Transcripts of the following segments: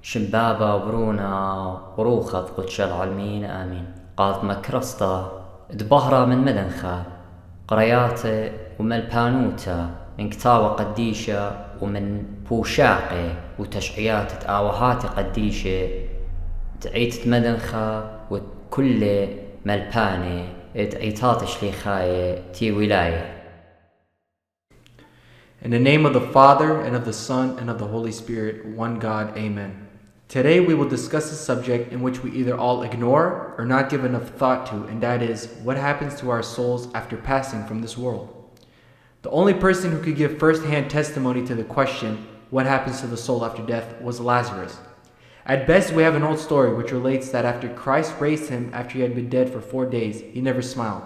شمبابا وبرونا وروخة قدش العالمين آمين. قالت مكرستا دبهرة من مدنخا قرياتي ومن البانوتا من كتاوة قديشة ومن بوشاقي وتشعيات تآوهات قديشة تعيت مدنخا وكل ملباني تعيتات شليخاية تي ولاية. In the name of the Father, and of the Son, and of the Holy Spirit, one God, Amen. Today we will discuss a subject in which we either all ignore or not give enough thought to, and that is, what happens to our souls after passing from this world? The only person who could give first-hand testimony to the question, what happens to the soul after death, was Lazarus. At best, we have an old story which relates that after Christ raised him after he had been dead for 4 days, he never smiled,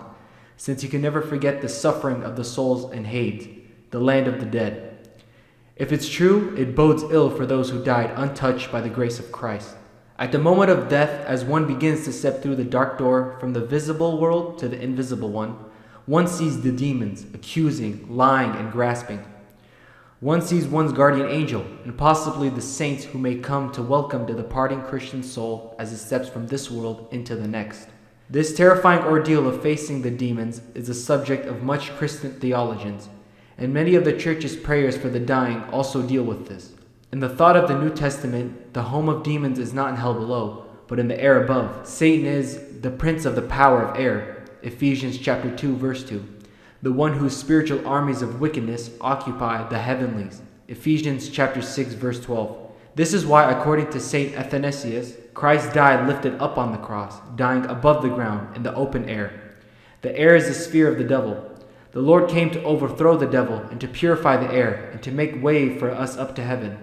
since he could never forget the suffering of the souls in Hades, the land of the dead. If it's true, it bodes ill for those who died untouched by the grace of Christ. At the moment of death, as one begins to step through the dark door from the visible world to the invisible one sees the demons, accusing, lying, and grasping. One sees one's guardian angel, and possibly the saints who may come to welcome the departing Christian soul as it steps from this world into the next. This terrifying ordeal of facing the demons is the subject of much Christian theologians, and many of the church's prayers for the dying also deal with this. In the thought of the New Testament, the home of demons is not in hell below, but in the air above. Satan is the prince of the power of air, Ephesians chapter 2, verse 2. The one whose spiritual armies of wickedness occupy the heavenlies, Ephesians chapter 6, verse 12. This is why, according to Saint Athanasius, Christ died lifted up on the cross, dying above the ground in the open air. The air is the sphere of the devil. The Lord came to overthrow the devil and to purify the air and to make way for us up to heaven.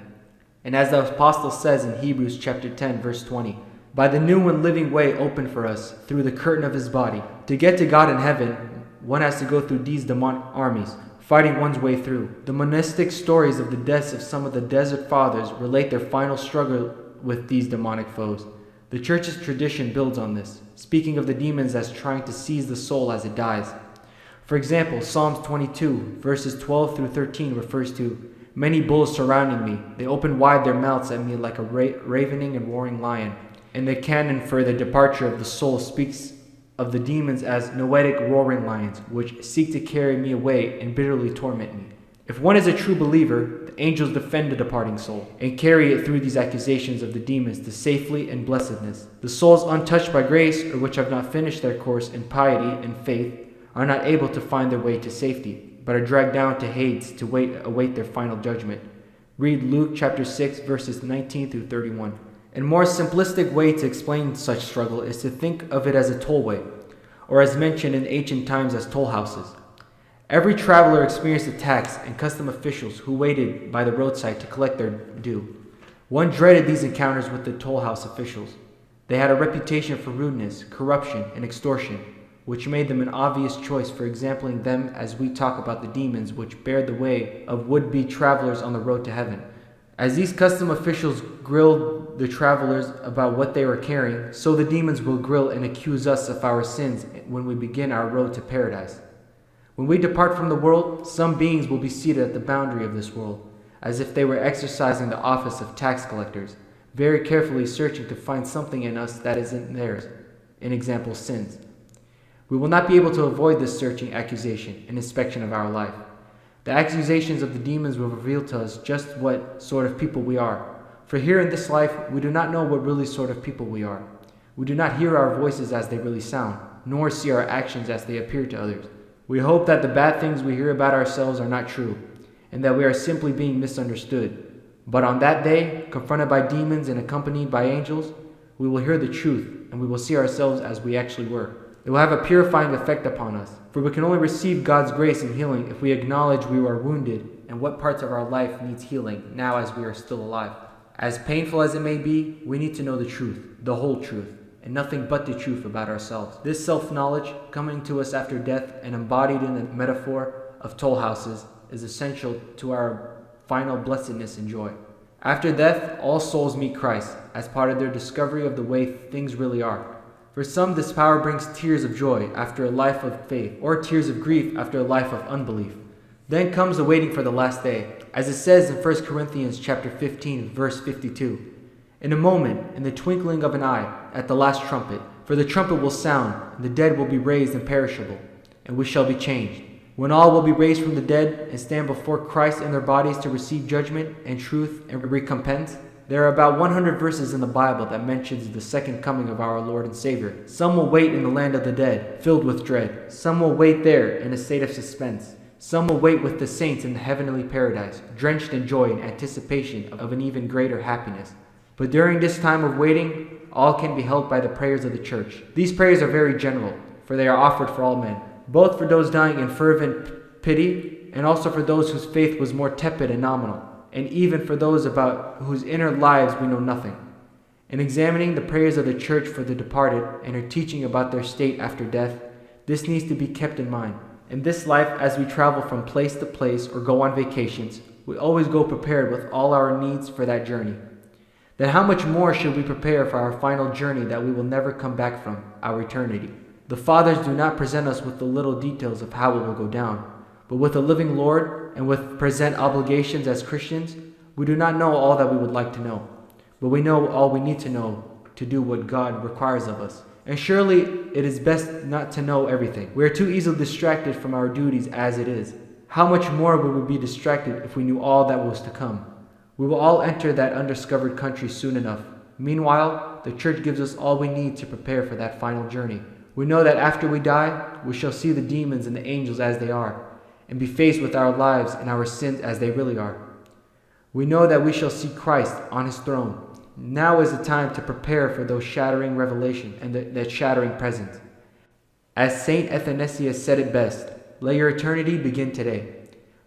And as the apostle says in Hebrews chapter 10 verse 20, by the new and living way opened for us through the curtain of his body. To get to God in heaven, one has to go through these demonic armies, fighting one's way through. The monastic stories of the deaths of some of the desert fathers relate their final struggle with these demonic foes. The church's tradition builds on this, speaking of the demons as trying to seize the soul as it dies. For example, Psalms 22, verses 12 through 13 refers to, many bulls surrounding me. They open wide their mouths at me like a ravening and roaring lion. And the canon for the departure of the soul speaks of the demons as noetic roaring lions, which seek to carry me away and bitterly torment me. If one is a true believer, the angels defend the departing soul and carry it through these accusations of the demons to safely and blessedness. The souls untouched by grace, or which have not finished their course in piety and faith, are not able to find their way to safety, but are dragged down to Hades to await their final judgment. Read Luke chapter 6, verses 19 through 31. A more simplistic way to explain such struggle is to think of it as a tollway, or as mentioned in ancient times as toll houses. Every traveler experienced the tax and custom officials who waited by the roadside to collect their due. One dreaded these encounters with the toll house officials. They had a reputation for rudeness, corruption, and extortion, which made them an obvious choice for exampling them as we talk about the demons which bear the way of would-be travelers on the road to heaven. As these custom officials grilled the travelers about what they were carrying, so the demons will grill and accuse us of our sins when we begin our road to paradise. When we depart from the world, some beings will be seated at the boundary of this world, as if they were exercising the office of tax collectors, very carefully searching to find something in us that isn't theirs, in example, sins. We will not be able to avoid this searching accusation and inspection of our life. The accusations of the demons will reveal to us just what sort of people we are. For here in this life, we do not know what really sort of people we are. We do not hear our voices as they really sound, nor see our actions as they appear to others. We hope that the bad things we hear about ourselves are not true, and that we are simply being misunderstood. But on that day, confronted by demons and accompanied by angels, we will hear the truth, and we will see ourselves as we actually were. It will have a purifying effect upon us, for we can only receive God's grace and healing if we acknowledge we are wounded and what parts of our life needs healing now as we are still alive. As painful as it may be, we need to know the truth, the whole truth, and nothing but the truth about ourselves. This self-knowledge, coming to us after death and embodied in the metaphor of toll houses, is essential to our final blessedness and joy. After death, all souls meet Christ as part of their discovery of the way things really are. For some, this power brings tears of joy after a life of faith, or tears of grief after a life of unbelief. Then comes the waiting for the last day, as it says in 1 Corinthians chapter 15, verse 52. In a moment, in the twinkling of an eye, at the last trumpet. For the trumpet will sound, and the dead will be raised imperishable, and we shall be changed. When all will be raised from the dead and stand before Christ in their bodies to receive judgment and truth and recompense. There are about 100 verses in the Bible that mentions the second coming of our Lord and Savior. Some will wait in the land of the dead, filled with dread. Some will wait there in a state of suspense. Some will wait with the saints in the heavenly paradise, drenched in joy and anticipation of an even greater happiness. But during this time of waiting, all can be helped by the prayers of the church. These prayers are very general, for they are offered for all men, both for those dying in fervent pity, and also for those whose faith was more tepid and nominal, and even for those about whose inner lives we know nothing. In examining the prayers of the church for the departed and her teaching about their state after death, this needs to be kept in mind. In this life, as we travel from place to place or go on vacations, we always go prepared with all our needs for that journey. Then how much more should we prepare for our final journey that we will never come back from, our eternity? The fathers do not present us with the little details of how it will go down, but with a living Lord and with present obligations as Christians, we do not know all that we would like to know, but we know all we need to know to do what God requires of us. And surely it is best not to know everything. We are too easily distracted from our duties as it is. How much more would we be distracted if we knew all that was to come? We will all enter that undiscovered country soon enough. Meanwhile, the church gives us all we need to prepare for that final journey. We know that after we die, we shall see the demons and the angels as they are, and be faced with our lives and our sins as they really are. We know that we shall see Christ on his throne. Now is the time to prepare for those shattering revelations and that shattering present. As Saint Athanasius said it best, let your eternity begin today.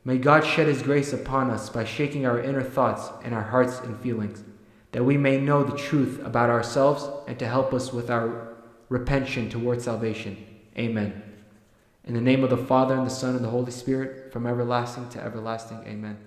May God shed his grace upon us by shaking our inner thoughts and our hearts and feelings, that we may know the truth about ourselves and to help us with our repentance toward salvation. Amen. In the name of the Father, and the Son, and the Holy Spirit, from everlasting to everlasting. Amen.